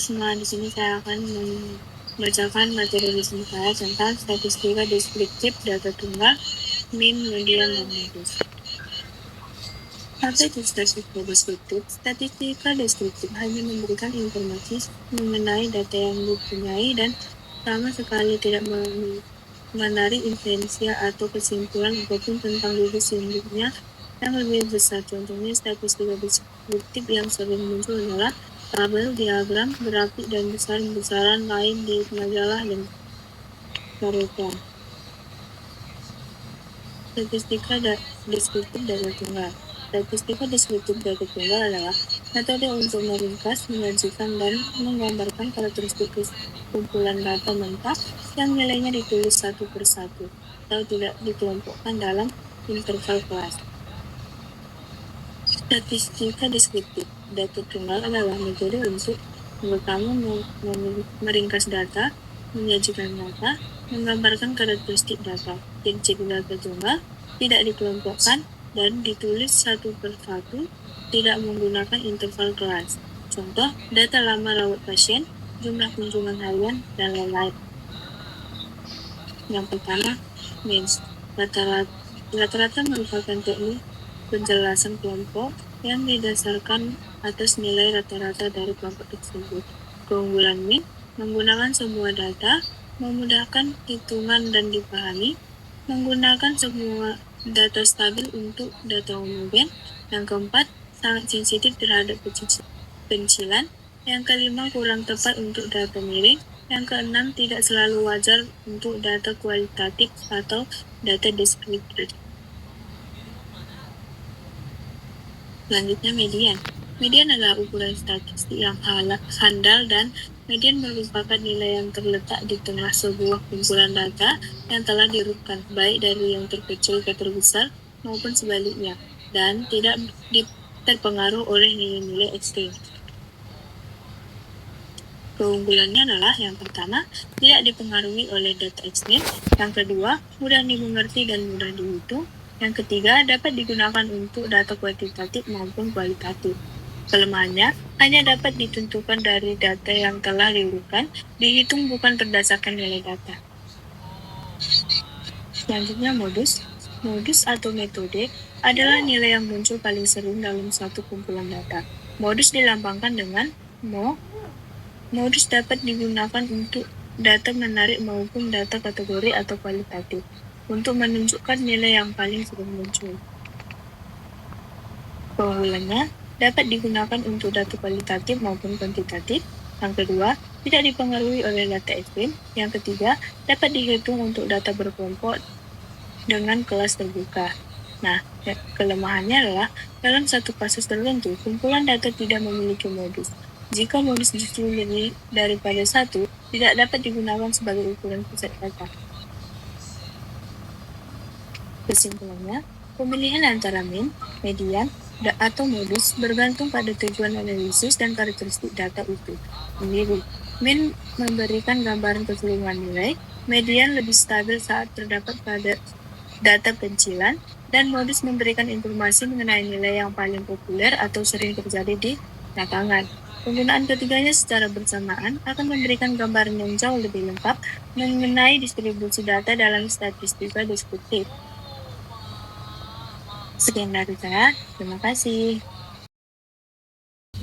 semua, di sini saya akan membacakan materi listening saya tentang statistika deskriptif data tunggal, mean, median, dan modus. Apa itu statistika deskriptif? Statistika deskriptif hanya memberikan informasi mengenai data yang dipunyai dan sama sekali tidak menarik inferensi atau kesimpulan apapun tentang diri sendirinya yang lebih besar. Contohnya statistika deskriptif yang sering muncul adalah tabel, diagram, grafik, dan besar-besaran lain di majalah dan karya. Statistika deskriptif data tunggal. Statistika deskriptif data tunggal adalah metode untuk meringkas, menyajikan, dan menggambarkan karakteristik kumpulan data mentah yang nilainya ditulis satu persatu atau tidak dikelompokkan dalam interval kelas. Statistika deskriptif data tunggal adalah metode untuk pertama meringkas data, menyajikan data, menggambarkan karakteristik data. Prinsip data tunggal tidak dikelompokkan dan ditulis satu persatu, tidak menggunakan interval kelas. Contoh, data lama rawat pasien, jumlah kunjungan harian, dan lain-lain. Yang pertama, means. Rata-rata merupakan teknik penjelasan kelompok yang didasarkan atas nilai rata-rata dari kelompok tersebut. Keunggulan mean menggunakan semua data, memudahkan hitungan dan dipahami, menggunakan semua data stabil untuk data homogen. Yang keempat, sangat sensitif terhadap pencilan. Yang kelima, kurang tepat untuk data miring. Yang keenam, tidak selalu wajar untuk data kualitatif atau data deskriptif. Selanjutnya, median. Median adalah ukuran statistik yang handal, dan median merupakan nilai yang terletak di tengah sebuah kumpulan data yang telah diurutkan, baik dari yang terkecil ke terbesar maupun sebaliknya, dan tidak terpengaruh oleh nilai-nilai ekstrim. Keunggulannya adalah yang pertama, tidak dipengaruhi oleh data ekstrim. Yang kedua, mudah dimengerti dan mudah dihitung. Yang ketiga, dapat digunakan untuk data kuantitatif maupun kualitatif. Kelemahannya, hanya dapat ditentukan dari data yang telah diurutkan, dihitung bukan berdasarkan nilai data. Selanjutnya, modus. Modus atau metode adalah nilai yang muncul paling sering dalam satu kumpulan data. Modus dilambangkan dengan mo. Modus dapat digunakan untuk data menarik maupun data kategori atau kualitatif untuk menunjukkan nilai yang paling sering muncul. Keunggulannya dapat digunakan untuk data kualitatif maupun kuantitatif. Yang kedua, tidak dipengaruhi oleh data ekstrim. Yang ketiga, dapat dihitung untuk data berkelompok dengan kelas terbuka. Nah, kelemahannya adalah dalam satu kasus tertentu, kumpulan data tidak memiliki modus. Jika modus justru lebih daripada satu, tidak dapat digunakan sebagai ukuran pusat data. Kesimpulannya, pemilihan antara mean, median, atau modus bergantung pada tujuan analisis dan karakteristik data itu sendiri. Mean memberikan gambaran keseluruhan nilai, median lebih stabil saat terdapat pada data pencilan, dan modus memberikan informasi mengenai nilai yang paling populer atau sering terjadi di lapangan. Penggunaan ketiganya secara bersamaan akan memberikan gambaran yang jauh lebih lengkap mengenai distribusi data dalam statistika deskriptif. Sekian dari saya, terima kasih.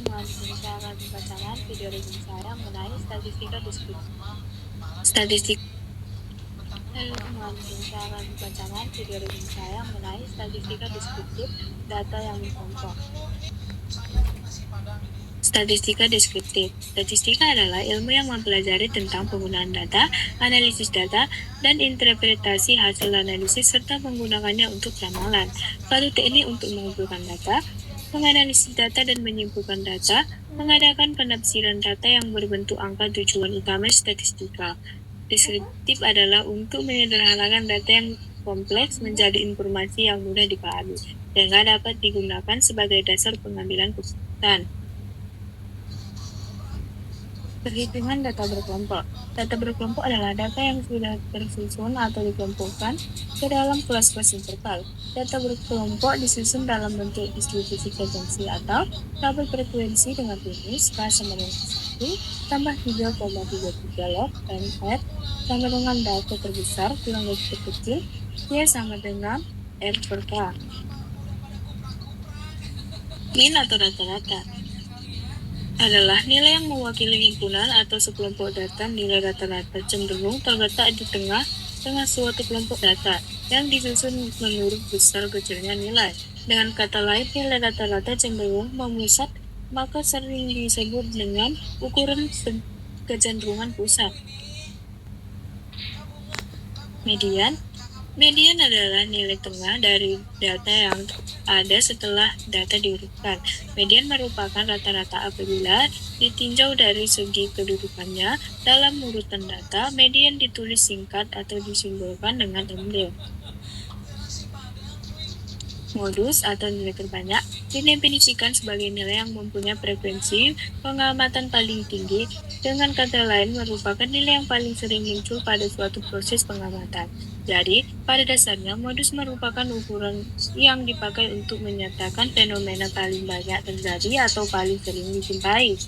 Saya akan membacakan video resume saya mengenai statistika deskriptif. Halo teman-teman, saya akan membacakan video resume saya mengenai statistika deskriptif data yang berkelompok. Statistika deskriptif. Statistika adalah ilmu yang mempelajari tentang penggunaan data, analisis data, dan interpretasi hasil analisis serta menggunakannya untuk ramalan. Suatu teknik untuk mengumpulkan data, menganalisis data dan menyimpulkan data, mengadakan penafsiran data yang berbentuk angka. Tujuan utama statistika deskriptif adalah untuk menyederhanakan data yang kompleks menjadi informasi yang mudah dipahami, sehingga dapat digunakan sebagai dasar pengambilan keputusan. Perhitungan data berkelompok. Data berkelompok adalah data yang sudah tersusun atau dikelompokkan ke dalam kelas-kelas interval. Data berkelompok disusun dalam bentuk distribusi frekuensi atau tabel frekuensi dengan rumus, kelas, dan tambah 3,33 log N R sama dengan data terbesar kurang data terkecil, Y sama dengan R per K. Min atau rata-rata adalah nilai yang mewakili himpunan atau sekelompok data. Nilai rata-rata cenderung terletak di tengah suatu kelompok data yang disusun menurut besar kecilnya nilai. Dengan kata lain, nilai rata-rata cenderung memusat, maka sering disebut dengan ukuran kecenderungan pusat. Median adalah nilai tengah dari data yang ada setelah data diurutkan. Median merupakan rata-rata apabila ditinjau dari segi kedudukannya dalam urutan data. Median ditulis singkat atau disimbolkan dengan embel. Modus atau nilai terbanyak didefinisikan sebagai nilai yang mempunyai frekuensi pengamatan paling tinggi. Dengan kata lain, merupakan nilai yang paling sering muncul pada suatu proses pengamatan. Jadi, pada dasarnya, modus merupakan ukuran yang dipakai untuk menyatakan fenomena paling banyak terjadi atau paling sering dijumpai.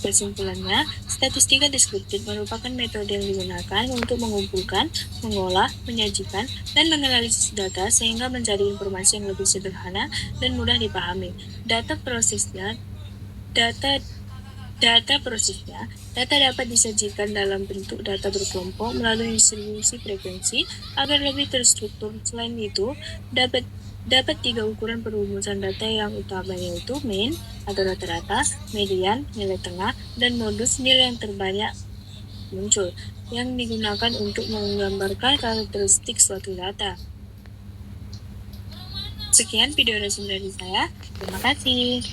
Kesimpulannya, statistika deskriptif merupakan metode yang digunakan untuk mengumpulkan, mengolah, menyajikan, dan menganalisis data sehingga menjadi informasi yang lebih sederhana dan mudah dipahami. Data prosesnya, data dapat disajikan dalam bentuk data berkelompok melalui distribusi frekuensi agar lebih terstruktur. Selain itu, dapat 3 ukuran perumusan data yang utama, yaitu mean atau rata-rata, median nilai tengah, dan modus nilai yang terbanyak muncul, yang digunakan untuk menggambarkan karakteristik suatu data. Sekian video resume dari saya. Terima kasih.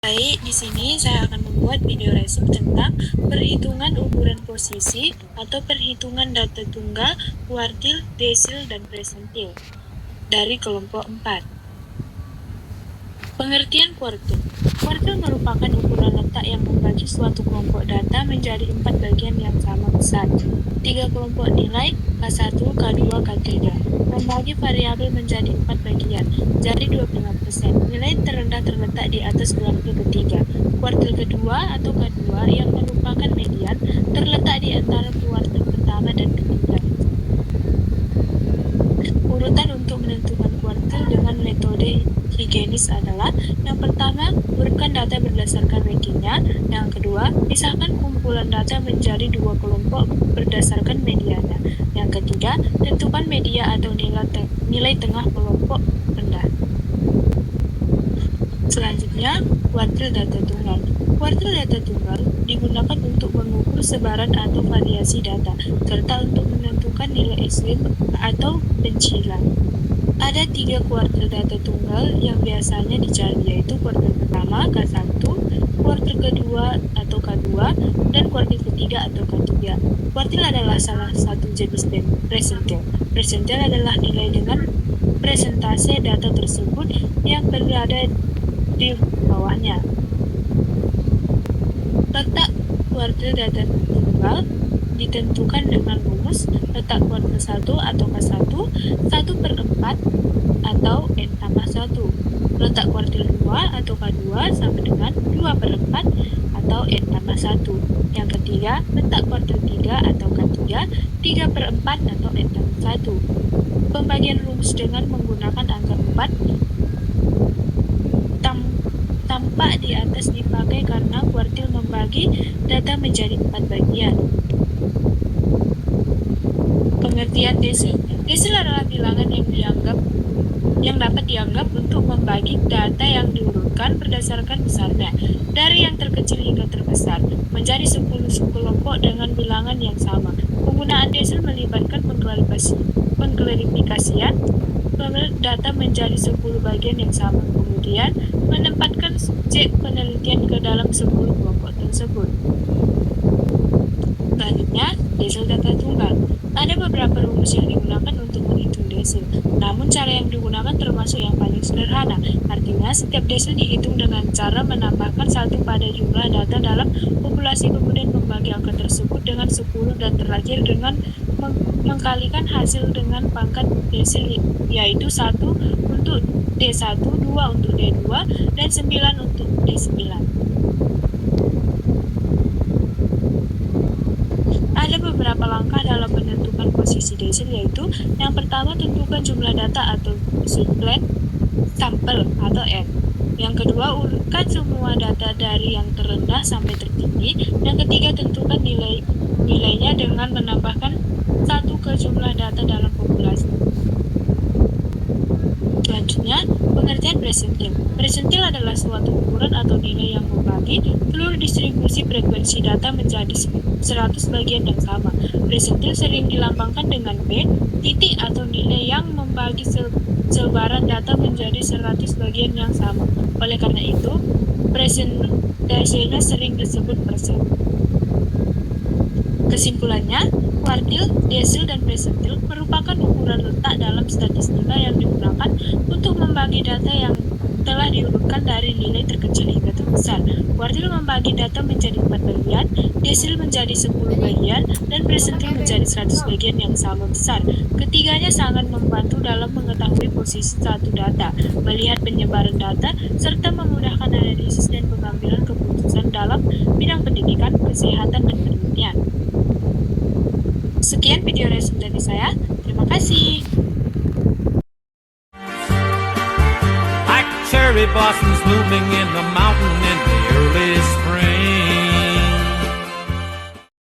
Baik, di sini saya akan membuat video resume tentang perhitungan ukuran posisi atau perhitungan data tunggal, kuartil, desil, dan persentil dari kelompok 4. Pengertian kuartil. Kuartil merupakan ukuran letak yang membagi suatu kelompok data menjadi 4 bagian yang sama besar. 3 kelompok nilai, K1, K2, K3. Membagi variabel menjadi 4 bagian, jadi 25%. Nilai terendah terletak di atas kuartil ketiga. Kuartil kedua atau K2 yang merupakan median terletak di antara kuartil pertama dan ketiga. Urutan untuk menentukan kuartil dengan metode higienis adalah: yang pertama, urutkan data berdasarkan rankingnya. Yang kedua, pisahkan kumpulan data menjadi 2 kelompok berdasarkan medianya. Yang ketiga, tentukan media atau nilai tengah kelompok rendah. Selanjutnya, kuartil data tunggal. Kuartil data tunggal digunakan untuk mengukur sebaran atau variasi data, serta untuk menentukan nilai ekstrim atau pencilan. Ada 3 kuartil data tunggal yang biasanya dicari, yaitu kuartil pertama K1, kuartil kedua atau K2, dan kuartil ketiga atau K3. Kuartil adalah salah satu jenis persentil. Persentil adalah nilai dengan presentase data tersebut yang berada di bawahnya. Letak kuartil data tunggal ditentukan dengan rumus letak kuartil 1 atau K1 1/4 atau N tambah 1. Letak kuartil 2 atau K2 sama dengan 2/4 atau N tambah 1. Yang ketiga, letak kuartil 3 atau K3 3/4 atau N tambah 1. Pembagian rumus dengan menggunakan angka 4 tampak di atas dipakai karena kuartil membagi data menjadi 4 bagian. Pengertian desil. Desil adalah bilangan yang dapat dianggap untuk membagi data yang diurutkan berdasarkan besarnya, dari yang terkecil hingga terbesar, menjadi 10 subkelompok dengan bilangan yang sama. Penggunaan desil melibatkan pengklarifikasian data menjadi 10 bagian yang sama, kemudian menempatkan subjek penelitian ke dalam 10 kelompok tersebut. Selanjutnya, desil data tunggal. Ada beberapa rumus yang digunakan untuk menghitung desil, namun cara yang digunakan termasuk yang paling sederhana. Artinya, setiap desil dihitung dengan cara menambahkan 1 pada jumlah data dalam populasi, kemudian membagi angka tersebut dengan 10 dan terakhir dengan mengkalikan hasil dengan pangkat desil, yaitu 1 untuk D1, 2 untuk D2, dan 9 untuk D9. Ada beberapa langkah dalam menentukan posisi desil, yaitu yang pertama, tentukan jumlah data atau subplan sampel atau N. Yang kedua, urutkan semua data dari yang terendah sampai tertinggi. Yang ketiga, tentukan nilainya dengan menambahkan 1 ke jumlah data dalam populasi. Selanjutnya, pengertian presentil. Presentil adalah suatu ukuran atau nilai yang membagi seluruh distribusi frekuensi data menjadi 100 bagian yang sama. Presentil sering dilambangkan dengan P, titik atau nilai yang membagi sebaran data menjadi 100 bagian yang sama. Oleh karena itu, presentasenya sering disebut persen. Kesimpulannya, kuartil, desil, dan presentil merupakan ukuran letak dalam statistika yang digunakan untuk membagi data yang telah diurutkan dari nilai terkecil hingga terbesar. Kuartil membagi data menjadi 4 bagian, desil menjadi 10 bagian, dan presentil menjadi 100 bagian yang sama besar. Ketiganya sangat membantu dalam mengetahui posisi satu data, melihat penyebaran data, serta memudahkan analisis dan pengambilan keputusan dalam bidang pendidikan, kesehatan, dan penelitian. Sekian video resume dari saya. Terima kasih. Like cherry blossoms blooming in the mountain